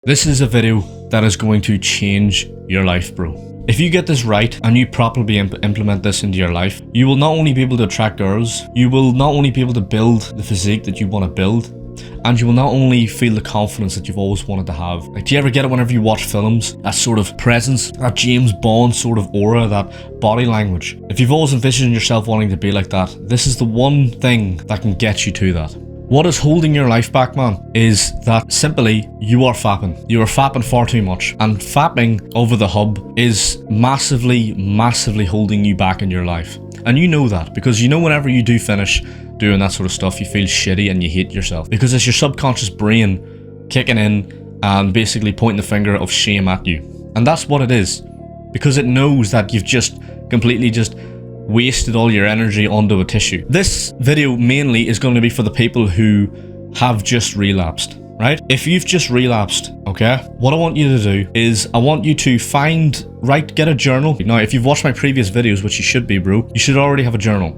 This is a video that is going to change your life, bro. If you get this right and you properly implement this into your life, you will not only be able to attract girls, you will not only be able to build the physique that you want to build, and you will not only feel the confidence that you've always wanted to have. Like, do you ever get it whenever you watch films? That sort of presence, that James Bond sort of aura, that body language. If you've always envisioned yourself wanting to be like that, this is the one thing that can get you to that. What is holding your life back, man, is that simply you are fapping. You are fapping far too much. And fapping over the hub is massively holding you back in your life. And you know that, because you know whenever you do finish doing that sort of stuff, you feel shitty and you hate yourself. Because it's your subconscious brain kicking in and basically pointing the finger of shame at you. And that's what it is. Because it knows that you've just completely wasted all your energy onto a tissue. This video mainly is going to be for the people who have just relapsed, right? If you've just relapsed, okay, what I want you to do is I want you to get a journal. Now, if you've watched my previous videos, which you should be, bro, you should already have a journal.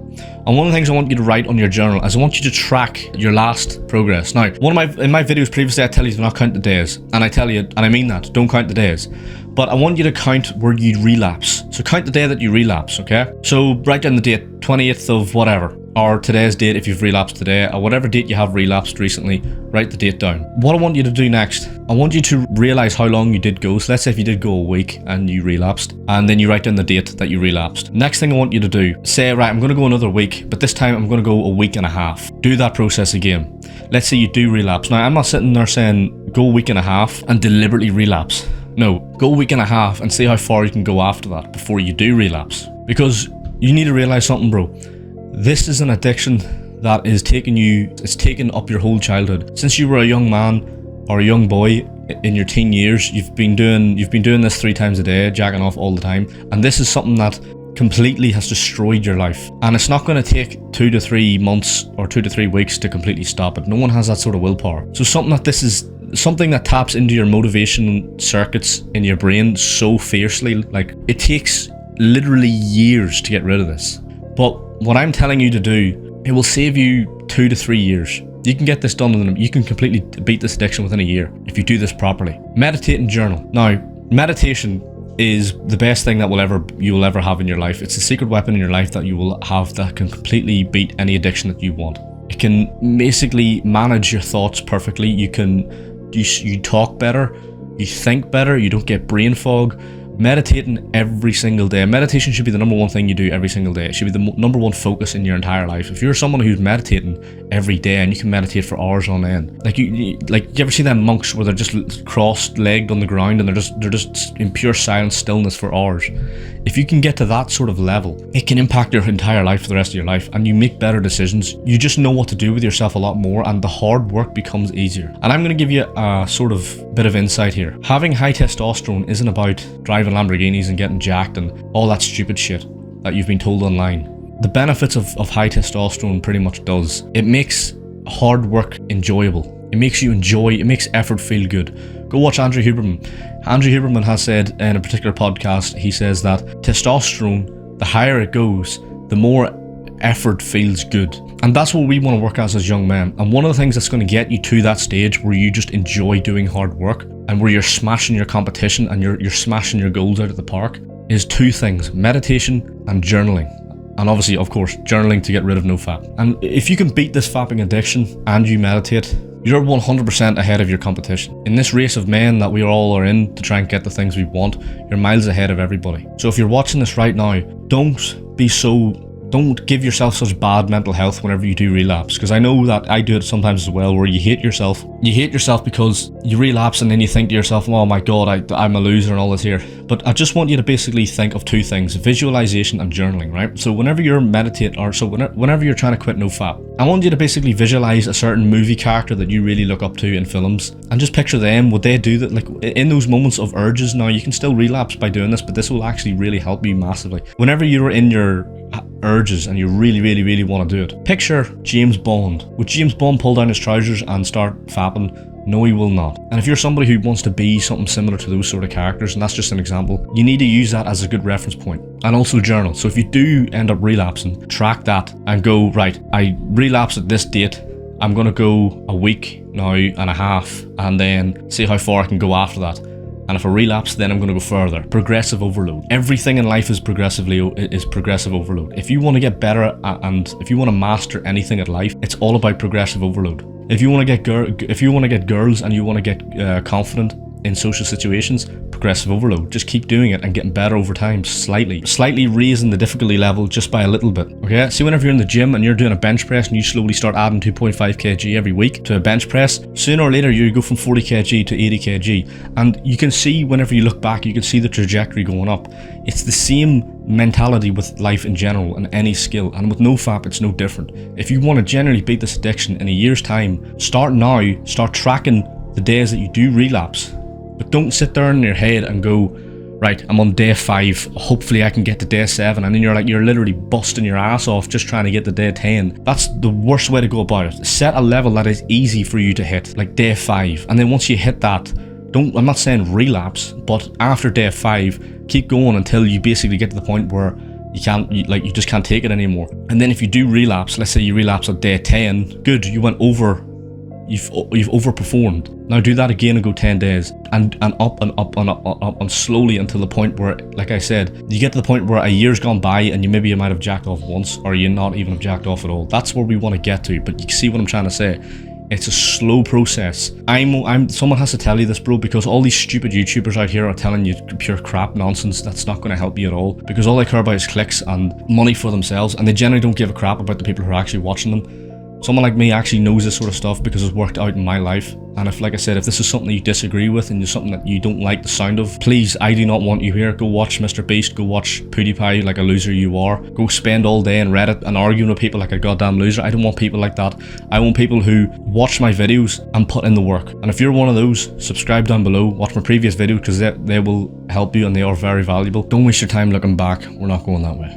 And one of the things I want you to write on your journal is I want you to track your last progress. Now, in my videos previously, I tell you to not count the days. And I tell you, and I mean that, don't count the days. But I want you to count where you relapse. So count the day that you relapse, okay? So write down the date, 20th of whatever, or today's date if you've relapsed today, or whatever date you have relapsed recently, write the date down. What I want you to do next, I want you to realize how long you did go. So let's say if you did go a week and you relapsed, and then you write down the date that you relapsed. Next thing I want you to do, say, right, I'm going to go another week, but this time I'm going to go a week and a half. Do that process again. Let's say you do relapse. Now, I'm not sitting there saying go a week and a half and deliberately relapse. No, go a week and a half and see how far you can go after that before you do relapse. Because you need to realize something, bro. This is an addiction that is taken up your whole childhood. Since you were a young man or a young boy in your teen years, you've been doing this 3 times a day, jacking off all the time. And this is something that completely has destroyed your life. And it's not going to take 2 to 3 months or 2 to 3 weeks to completely stop it. No one has that sort of willpower. So something that taps into your motivation circuits in your brain so fiercely, like, it takes literally years to get rid of this. But what I'm telling you to do, it will save you 2 to 3 years. You can get this done, you can completely beat this addiction within a year if you do this properly. Meditate and journal. Now, meditation is the best thing that you will ever have in your life. It's a secret weapon in your life that you will have that can completely beat any addiction that you want. It can basically manage your thoughts perfectly. You talk better, you think better, you don't get brain fog. Meditating every single day. Meditation should be the number one thing you do every single day. It should be the number one focus in your entire life. If you're someone who's meditating every day and you can meditate for hours on end, you ever see them monks where they're just cross-legged on the ground and they're just in pure silence, stillness for hours? If you can get to that sort of level, it can impact your entire life for the rest of your life, and you make better decisions. You just know what to do with yourself a lot more, and the hard work becomes easier. And I'm going to give you a sort of bit of insight here. Having high testosterone isn't about driving Lamborghinis and getting jacked and all that stupid shit that you've been told online. The benefits of high testosterone pretty much does. It makes hard work enjoyable. It makes you enjoy, it makes effort feel good. Go watch Andrew Huberman. Andrew Huberman has said in a particular podcast, he says that testosterone, the higher it goes, the more effort feels good. And that's what we want to work as young men. And one of the things that's going to get you to that stage where you just enjoy doing hard work and where you're smashing your competition and you're smashing your goals out of the park is 2 things: meditation and journaling. And obviously, of course, journaling to get rid of no fap. And if you can beat this fapping addiction and you meditate, you're 100% ahead of your competition. In this race of men that we all are in to try and get the things we want, you're miles ahead of everybody. So if you're watching this right now, don't give yourself such bad mental health whenever you do relapse, because I know that I do it sometimes as well, where you hate yourself. You hate yourself because you relapse and then you think to yourself, oh my god, I'm a loser and all this here. But I just want you to basically think of 2 things: visualization and journaling, right? So whenever you're meditating, or so whenever you're trying to quit no fap, I want you to basically visualize a certain movie character that you really look up to in films, and just picture them. Would they do that? Like, in those moments of urges, now you can still relapse by doing this, but this will actually really help you massively. Whenever you're in your urges and you really want to do it, picture James Bond. Would James Bond pull down his trousers and start fapping? No, he will not. And if you're somebody who wants to be something similar to those sort of characters, and that's just an example, you need to use that as a good reference point. And also journal. So if you do end up relapsing, track that and go, right, I relapsed at this date, I'm gonna go a week now and a half, and then see how far I can go after that. And if I relapse, then I'm going to go further. Progressive overload. Everything in life is progressive overload. If you want to get better and if you want to master anything at life, it's all about progressive overload. If you want to get girls and you want to get confident in social situations, progressive overload. Just keep doing it and getting better over time, slightly raising the difficulty level just by a little bit. Okay, see, whenever you're in the gym and you're doing a bench press and you slowly start adding 2.5 kg every week to a bench press, sooner or later you go from 40 kg to 80 kg, and you can see, whenever you look back, you can see the trajectory going up. It's the same mentality with life in general and any skill, and with NoFap it's no different. If you want to generally beat this addiction in a year's time, start now. Start tracking the days that you do relapse. But don't sit there in your head and go, right, I'm on day 5, hopefully I can get to day 7, and then you're literally busting your ass off just trying to get to day 10. That's the worst way to go about it. Set a level that is easy for you to hit, like day 5, and then once you hit that, I'm not saying relapse, but after day 5, keep going until you basically get to the point where you just can't take it anymore. And then if you do relapse, let's say you relapse at day 10, good, you went over. You've overperformed. Now do that again and go 10 days and up and up and up and slowly until the point where, like I said, you get to the point where a year's gone by and you might have jacked off once, or you not even have jacked off at all. That's where we want to get to. But you see what I'm trying to say? It's a slow process. Someone has to tell you this, bro, because all these stupid YouTubers out here are telling you pure crap nonsense that's not going to help you at all, because all they care about is clicks and money for themselves, and they generally don't give a crap about the people who are actually watching them. Someone like me actually knows this sort of stuff because it's worked out in my life. And if, like I said, if this is something that you disagree with and it's something that you don't like the sound of, please, I do not want you here. Go watch Mr. Beast, go watch PewDiePie like a loser you are. Go spend all day on Reddit and arguing with people like a goddamn loser. I don't want people like that. I want people who watch my videos and put in the work. And if you're one of those, subscribe down below, watch my previous video, because they will help you and they are very valuable. Don't waste your time looking back. We're not going that way.